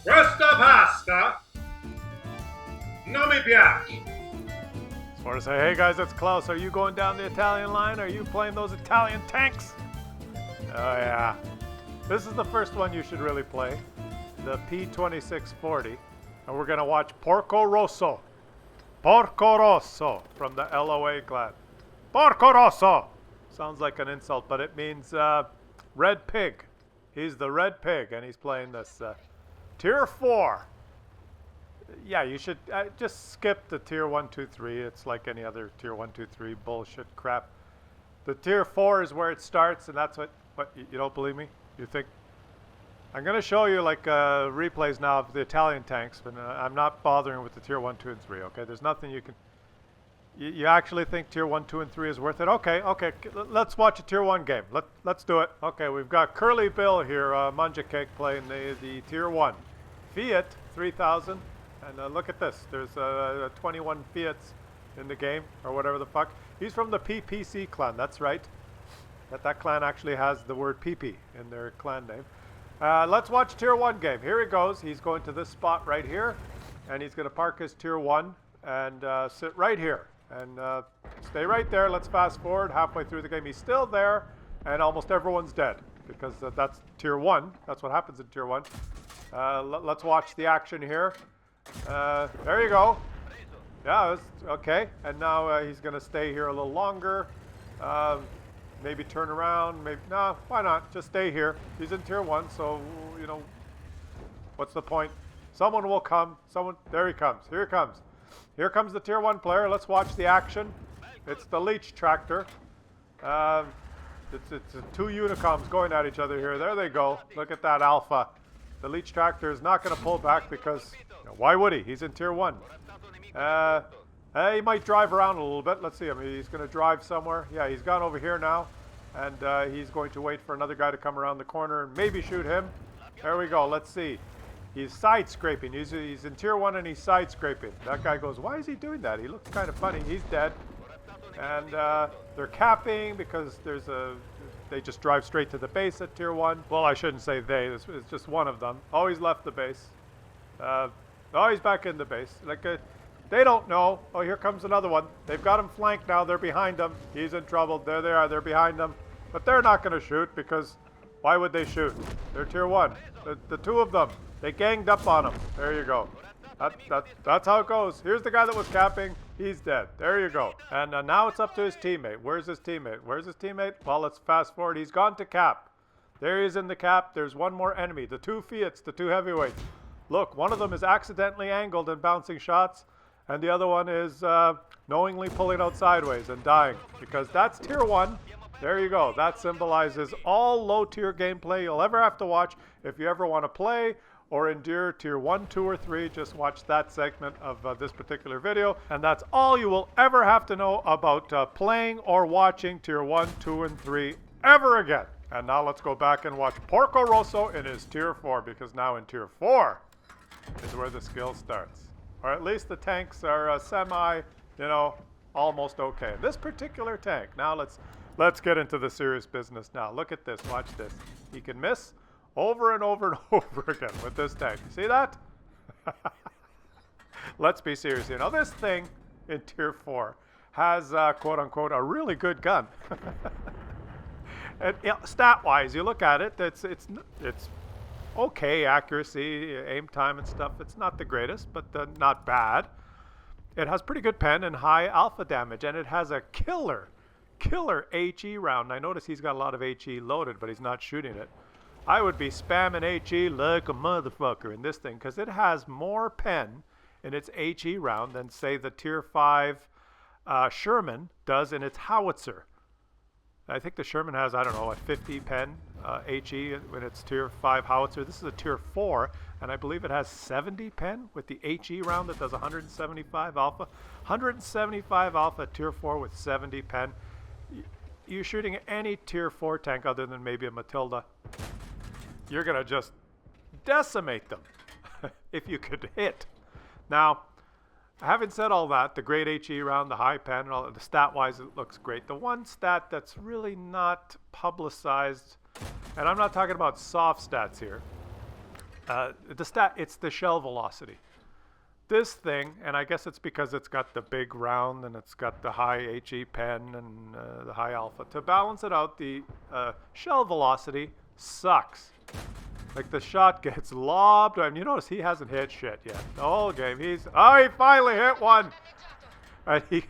Questa pasta non mi piace. Just want to say, hey guys, it's Klaus. Are you going down the Italian line? Are you playing those Italian tanks? Oh yeah. This is the first one you should really play. The P2640. And we're going to watch Porco Rosso. Porco Rosso from the LOA clan. Porco Rosso! Sounds like an insult, but it means red pig. He's the red pig, and he's playing this Tier 4. Yeah, you should just skip the Tier 1, 2, 3. It's like any other Tier 1, 2, 3 bullshit crap. The Tier 4 is where it starts, and that's what you don't believe me? You think? I'm going to show you like replays now of the Italian tanks, but I'm not bothering with the Tier 1, 2, and 3, okay? There's nothing you can... You actually think Tier 1, 2, and 3 is worth it? Okay, let's watch a Tier 1 game. Let's do it. Okay, we've got Curly Bill here, Manja Cake, playing the Tier 1. Fiat, 3,000. And look at this. There's 21 Fiats in the game, or whatever the fuck. He's from the PPC clan, that's right. That clan actually has the word PP in their clan name. Let's watch Tier 1 game. Here he goes. He's going to this spot right here. And he's going to park his Tier 1 and sit right here. And stay right there. Let's fast forward halfway through the game. He's still there, and almost everyone's dead. Because that's Tier 1. That's what happens in Tier 1. Let's watch the action here. There you go. Yeah, okay. And now he's going to stay here a little longer. Maybe turn around. Maybe no, why not? Just stay here. He's in Tier 1, so, you know, what's the point? Someone will come. There he comes. Here he comes. Here comes the Tier 1 player. Let's watch the action. It's the Leech Tractor. It's two Unicoms going at each other here. There they go. Look at that Alpha. The Leech Tractor is not going to pull back because, you know, why would he? He's in Tier 1. He might drive around a little bit. Let's see him. He's going to drive somewhere. Yeah, he's gone over here now. And he's going to wait for another guy to come around the corner and maybe shoot him. There we go. Let's see. He's side scraping. He's in Tier 1 and he's side scraping. That guy goes, why is he doing that? He looks kind of funny. He's dead. And they're capping because they just drive straight to the base at Tier 1. Well, I shouldn't say they. It's just one of them. Oh, he's left the base. Oh, he's back in the base. Like, they don't know. Oh, here comes another one. They've got him flanked now. They're behind him. He's in trouble. There they are. They're behind him. But they're not going to shoot because why would they shoot? They're Tier 1. The two of them. They ganged up on him. There you go. That's how it goes. Here's the guy that was capping. He's dead. There you go. And now it's up to his teammate. Where's his teammate? Where's his teammate? Well, let's fast forward. He's gone to cap. There he is in the cap. There's one more enemy. The two Fiats, the two heavyweights. Look, one of them is accidentally angled and bouncing shots. And the other one is knowingly pulling out sideways and dying. Because that's Tier 1. There you go. That symbolizes all low-tier gameplay you'll ever have to watch. If you ever want to play or endure Tier 1, 2, or 3, just watch that segment of this particular video. And that's all you will ever have to know about playing or watching Tier 1, 2, and 3 ever again. And now let's go back and watch Porco Rosso in his Tier 4, because now in Tier 4 is where the skill starts. Or at least the tanks are semi, you know, almost okay. This particular tank. Now let's get into the serious business now. Look at this. Watch this. He can miss over and over and over again with this tank. See that? Let's be serious here. Now this thing in Tier 4 has, quote-unquote, a really good gun. And, you know, stat-wise, you look at it, it's okay accuracy, aim time and stuff. It's not the greatest, but not bad. It has pretty good pen and high alpha damage, and it has a killer HE round. I notice he's got a lot of HE loaded, but he's not shooting it. I would be spamming HE like a motherfucker in this thing, because it has more pen in its HE round than, say, the Tier 5 Sherman does in its howitzer. I think the Sherman has, I don't know, a 50 pen HE when it's Tier 5 howitzer. This is a Tier 4, and I believe it has 70 pen with the HE round that does 175 alpha. 175 alpha Tier 4 with 70 pen. You're shooting any Tier 4 tank other than maybe a Matilda. You're going to just decimate them if you could hit. Now, having said all that, the great HE round, the high pen, and all the stat-wise, it looks great. The one stat that's really not publicized, and I'm not talking about soft stats here, It's the shell velocity. This thing, and I guess it's because it's got the big round and it's got the high HE pen and the high alpha. To balance it out, the shell velocity sucks. Like the shot gets lobbed. I mean, you notice he hasn't hit shit yet. The whole game, he finally hit one. And he,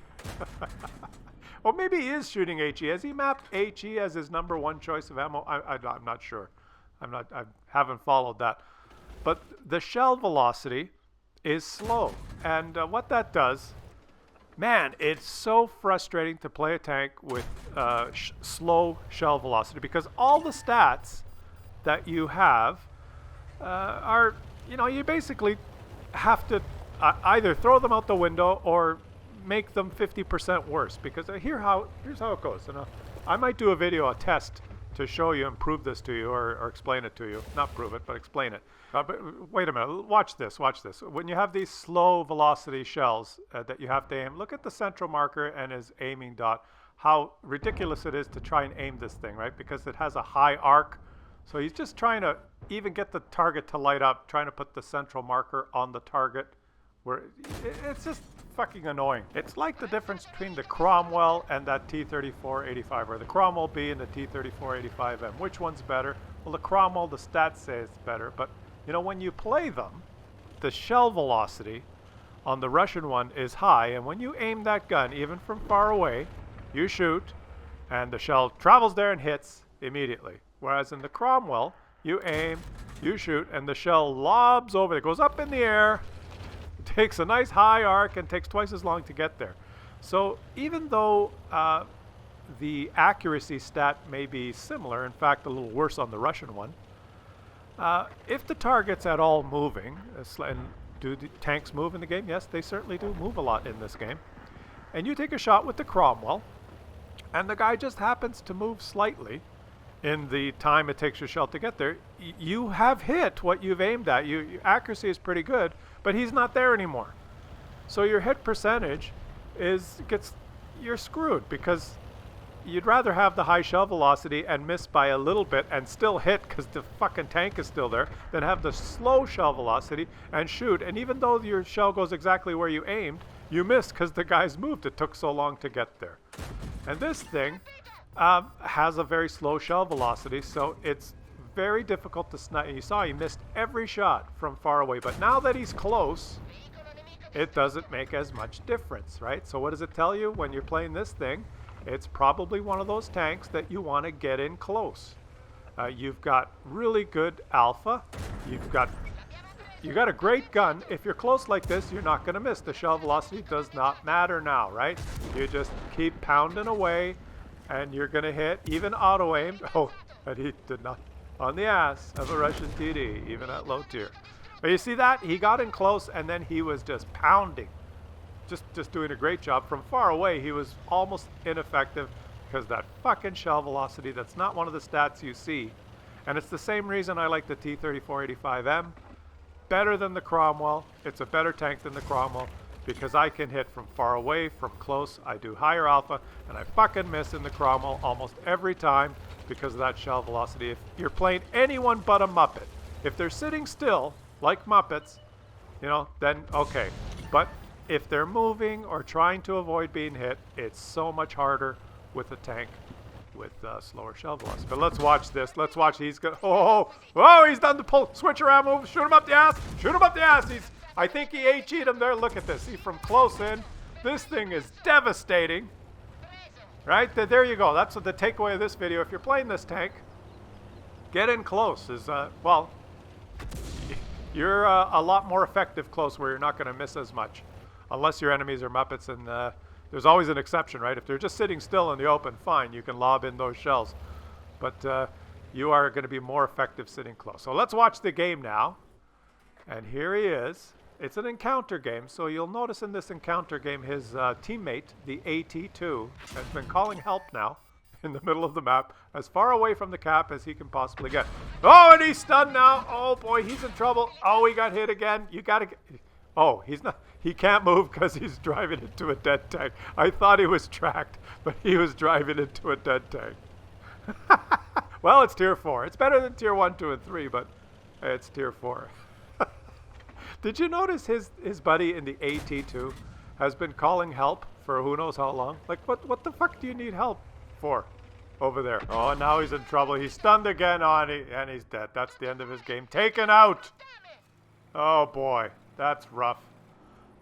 or maybe he is shooting HE. Has he mapped HE as his #1 choice of ammo? I'm not sure. I haven't followed that. But the shell velocity is slow, and what that does, man, it's so frustrating to play a tank with slow shell velocity, because all the stats that you have are, you basically have to either throw them out the window or make them 50% worse, because here's how it goes. And I might do a video, a test, to show you and prove this to you, or explain it to you. Not prove it, but explain it. But wait a minute, watch this. When you have these slow velocity shells that you have to aim, look at the central marker and his aiming dot, how ridiculous it is to try and aim this thing, right? Because it has a high arc. So he's just trying to even get the target to light up, trying to put the central marker on the target, where it's just fucking annoying. It's like the difference between the Cromwell and that T-34-85, or the Cromwell B and the T-34-85M. Which one's better? Well, the Cromwell, the stats say it's better, but when you play them, the shell velocity on the Russian one is high, and when you aim that gun, even from far away, you shoot, and the shell travels there and hits immediately. Whereas in the Cromwell, you aim, you shoot, and the shell lobs over. It goes up in the air, takes a nice high arc, and takes twice as long to get there. So even though the accuracy stat may be similar, in fact a little worse on the Russian one, if the target's at all moving, and do the tanks move in the game? Yes, they certainly do move a lot in this game. And you take a shot with the Cromwell, and the guy just happens to move slightly in the time it takes your shell to get there, you have hit what you've aimed at. Your accuracy is pretty good, but he's not there anymore. So your hit percentage you're screwed, because you'd rather have the high shell velocity and miss by a little bit and still hit because the fucking tank is still there, than have the slow shell velocity and shoot. And even though your shell goes exactly where you aimed, you missed because the guy's moved. It took so long to get there. And this thing has a very slow shell velocity, so it's very difficult to snipe. You saw he missed every shot from far away, but now that he's close, it doesn't make as much difference, right? So what does it tell you when you're playing this thing? It's probably one of those tanks that you want to get in close. You've got really good alpha. You got a great gun. If you're close like this, you're not going to miss. The shell velocity does not matter now, right? You just keep pounding away, and you're going to hit, even auto-aimed. Oh, and he did not. On the ass of a Russian TD, even at low tier. But you see that? He got in close, and then he was just pounding. Just doing a great job. From far away, he was almost ineffective because that fucking shell velocity, that's not one of the stats you see. And it's the same reason I like the T-34-85M. Better than the Cromwell. It's a better tank than the Cromwell because I can hit from far away, from close. I do higher alpha, and I fucking miss in the Cromwell almost every time because of that shell velocity. If you're playing anyone but a Muppet, if they're sitting still, like Muppets, then okay. But if they're moving or trying to avoid being hit, it's so much harder with a tank with slower shell velocity. But let's watch this. Let's watch. He's got. Oh, he's done the pull. Switch around move. Shoot him up the ass. Shoot him up the ass. I think he HE'd him there. Look at this. See, from close in, this thing is devastating. Right? There you go. That's the takeaway of this video. If you're playing this tank, get in close. You're a lot more effective close where you're not going to miss as much. Unless your enemies are Muppets, and there's always an exception, right? If they're just sitting still in the open, fine, you can lob in those shells. But you are going to be more effective sitting close. So let's watch the game now. And here he is. It's an encounter game, so you'll notice in this encounter game his teammate, the AT2, has been calling help now in the middle of the map, as far away from the cap as he can possibly get. Oh, and he's stunned now. Oh, boy, he's in trouble. Oh, he got hit again. You got to get... Oh, he can't move because he's driving into a dead tank. I thought he was tracked, but he was driving into a dead tank. Well, it's tier 4. It's better than tier 1, 2, and 3, but It's tier 4. Did you notice his buddy in the AT2 has been calling help for who knows how long? Like, what the fuck do you need help for over there? Oh, now he's in trouble. He's stunned again and he's dead. That's the end of his game. Taken out. Oh, boy. That's rough.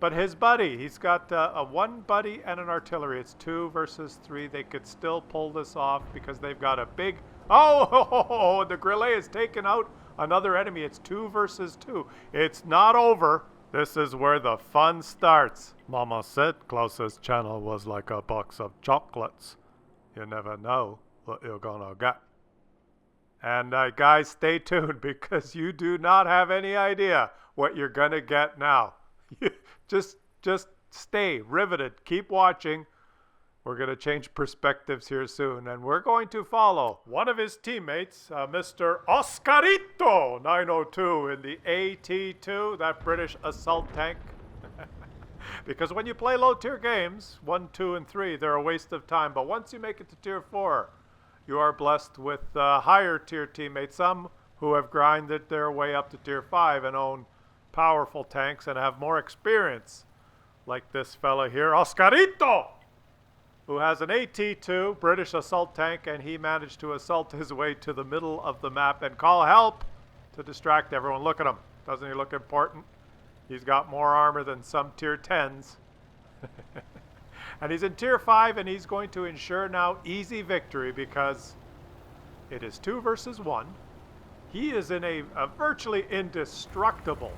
But his buddy, he's got a 1 buddy and an artillery. It's 2 versus 3. They could still pull this off because they've got a big... Oh, the Grillet has taken out another enemy. It's 2 versus 2. It's not over. This is where the fun starts. Mama said Klaus's channel was like a box of chocolates. You never know what you're gonna get. And guys, stay tuned because you do not have any idea what you're gonna get now. Just stay riveted. Keep watching. We're going to change perspectives here soon, and we're going to follow one of his teammates, Mr. Oscarito 902 in the AT2, that British assault tank. Because when you play low-tier games, 1, 2, and 3, they're a waste of time. But once you make it to tier 4, you are blessed with higher-tier teammates, some who have grinded their way up to tier 5 and own powerful tanks and have more experience, like this fella here, Oscarito, who has an AT2 British assault tank, and he managed to assault his way to the middle of the map and call help to distract everyone. Look at him. Doesn't he look important? He's got more armor than some tier 10s. And he's in tier 5, and he's going to ensure now easy victory because it is 2 versus 1. He is in a virtually indestructible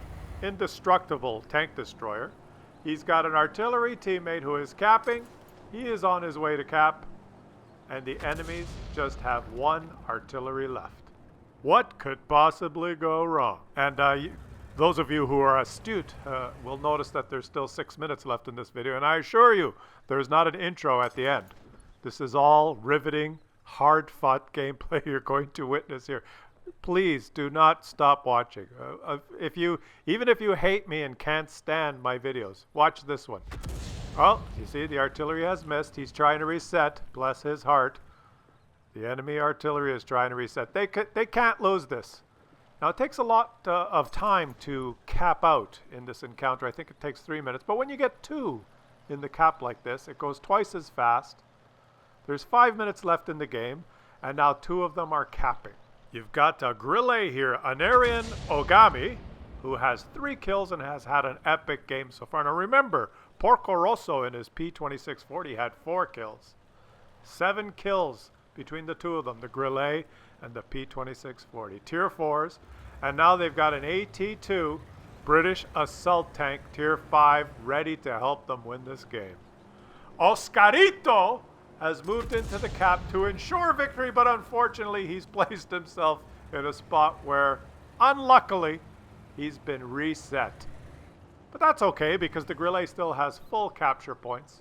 tank destroyer. He's got an artillery teammate who is capping. He is on his way to cap, and the enemies just have 1 artillery left. What could possibly go wrong? And those of you who are astute will notice that there's still 6 minutes left in this video, and I assure you there's not an intro at the end. This is all riveting, hard-fought gameplay you're going to witness here. Please do not stop watching. Even if you hate me and can't stand my videos, watch this one. Well, you see, the artillery has missed. He's trying to reset. Bless his heart. The enemy artillery is trying to reset. They can't lose this. Now, it takes a lot of time to cap out in this encounter. I think it takes 3 minutes. But when you get 2 in the cap like this, it goes twice as fast. There's 5 minutes left in the game, and now 2 of them are capping. You've got a Grillet here, Anarian Ogami, who has 3 kills and has had an epic game so far. Now remember, Porco Rosso in his P2640 had 4 kills. 7 kills between the 2 of them, the Grillet and the P2640. Tier 4s. And now they've got an AT2 British assault tank, tier 5, ready to help them win this game. Oscarito has moved into the cap to ensure victory, but unfortunately he's placed himself in a spot where, unluckily, he's been reset. But that's okay because the Grillet still has full capture points.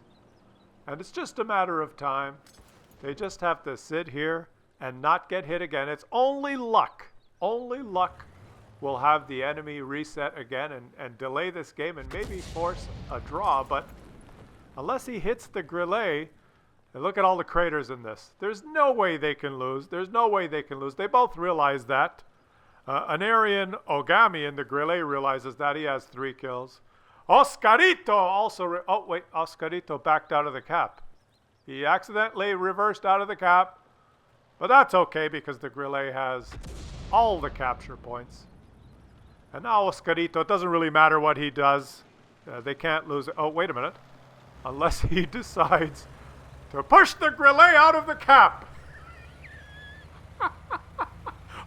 And it's just a matter of time. They just have to sit here and not get hit again. It's only luck. Only luck will have the enemy reset again and delay this game and maybe force a draw. But unless he hits the Grillet, and look at all the craters in this. There's no way they can lose. There's no way they can lose. They both realize that. Anarian Ogami in the Grillet realizes that. He has 3 kills. Oscarito also... oh, wait. Oscarito backed out of the cap. He accidentally reversed out of the cap. But that's okay because the Grillet has all the capture points. And now Oscarito, it doesn't really matter what he does. They can't lose it. Oh, wait a minute. Unless he decides to push the Grillet out of the cap.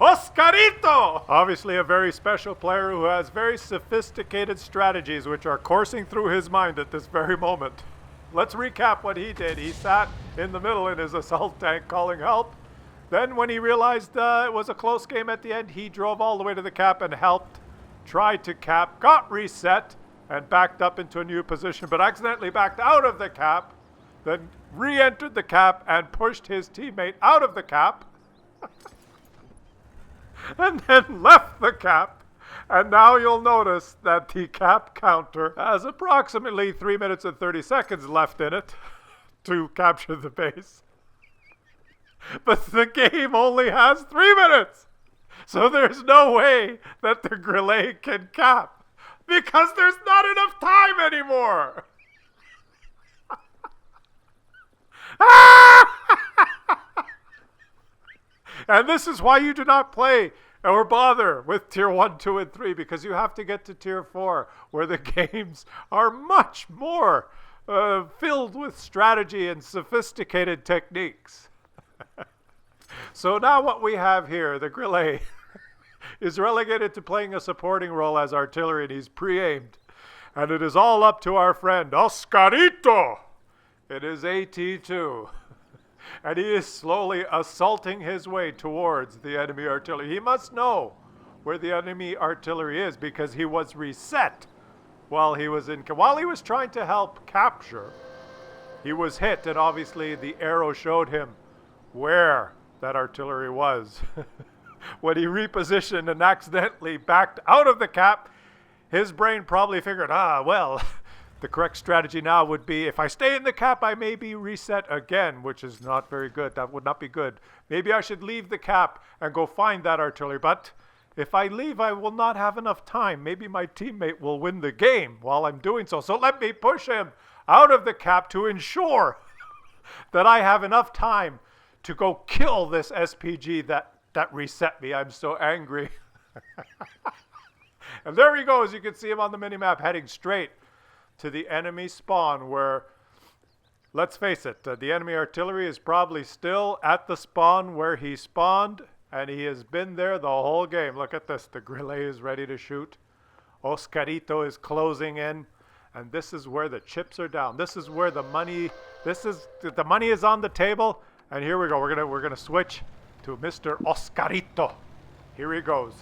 Oscarito! Obviously a very special player who has very sophisticated strategies which are coursing through his mind at this very moment. Let's recap what he did. He sat in the middle in his assault tank calling help. Then when he realized it was a close game at the end, he drove all the way to the cap and helped, tried to cap, got reset, and backed up into a new position, but accidentally backed out of the cap, then re-entered the cap and pushed his teammate out of the cap, and then left the cap. And now you'll notice that the cap counter has approximately 3 minutes and 30 seconds left in it to capture the base. But the game only has 3 minutes. So there's no way that the Grillet can cap because there's not enough time anymore. And this is why you do not play or bother with Tier 1, 2, and 3, because you have to get to Tier 4, where the games are much more filled with strategy and sophisticated techniques. So now what we have here, the Grillet, is relegated to playing a supporting role as artillery, and he's pre-aimed. And it is all up to our friend, Oscarito. It is AT2. And he is slowly assaulting his way towards the enemy artillery. He must know where the enemy artillery is because he was reset while he was trying to help capture. He was hit, and obviously the arrow showed him where that artillery was. When he repositioned and accidentally backed out of the cap, his brain probably figured, well, the correct strategy now would be, if I stay in the cap, I may be reset again, which is not very good. That would not be good. Maybe I should leave the cap and go find that artillery. But if I leave, I will not have enough time. Maybe my teammate will win the game while I'm doing so. So let me push him out of the cap to ensure that I have enough time to go kill this SPG that reset me. I'm so angry. And there he goes. You can see him on the minimap heading straight to the enemy spawn where, let's face it, the enemy artillery is probably still at the spawn where he spawned, and he has been there the whole game. Look at this. The Grillet is ready to shoot. Oscarito is closing in, and this is where the chips are down. This is where the money is on the table, and here we go. We're gonna switch to Mr. Oscarito. Here he goes.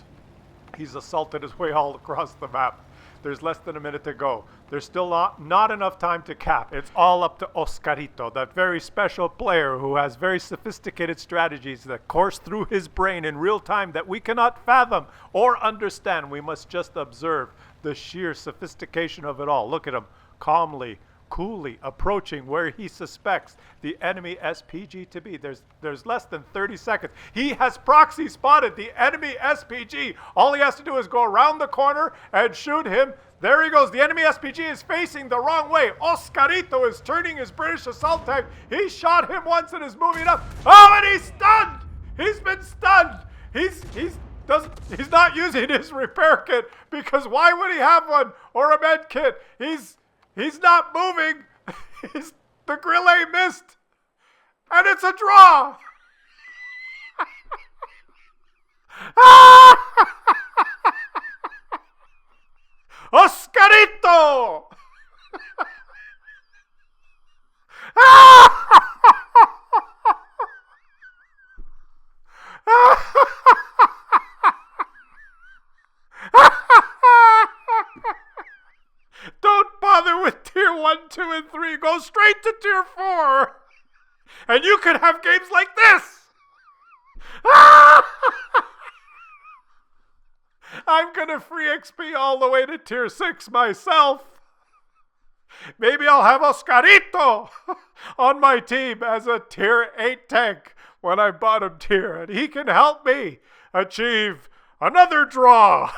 He's assaulted his way all across the map. There's less than a minute to go. There's still not enough time to cap. It's all up to Oscarito, that very special player who has very sophisticated strategies that course through his brain in real time that we cannot fathom or understand. We must just observe the sheer sophistication of it all. Look at him calmly, coolly approaching where he suspects the enemy SPG to be. There's less than 30 seconds. He has proxy spotted the enemy SPG. All he has to do is go around the corner and shoot him. There he goes. The enemy SPG is facing the wrong way. Oscarito is turning his British assault tank. He shot him once and is moving up. Oh, and he's stunned. He's been stunned. He's not using his repair kit because why would he have one or a med kit? He's not moving. The Grillet missed. And it's a draw. Oscarito! Don't bother with Tier 1, 2, and 3. Go straight to Tier 4. And you could have games like this. I'm going to free XP all the way to Tier 6 myself. Maybe I'll have Oscarito on my team as a Tier 8 tank when I'm bottom tier. And he can help me achieve another draw.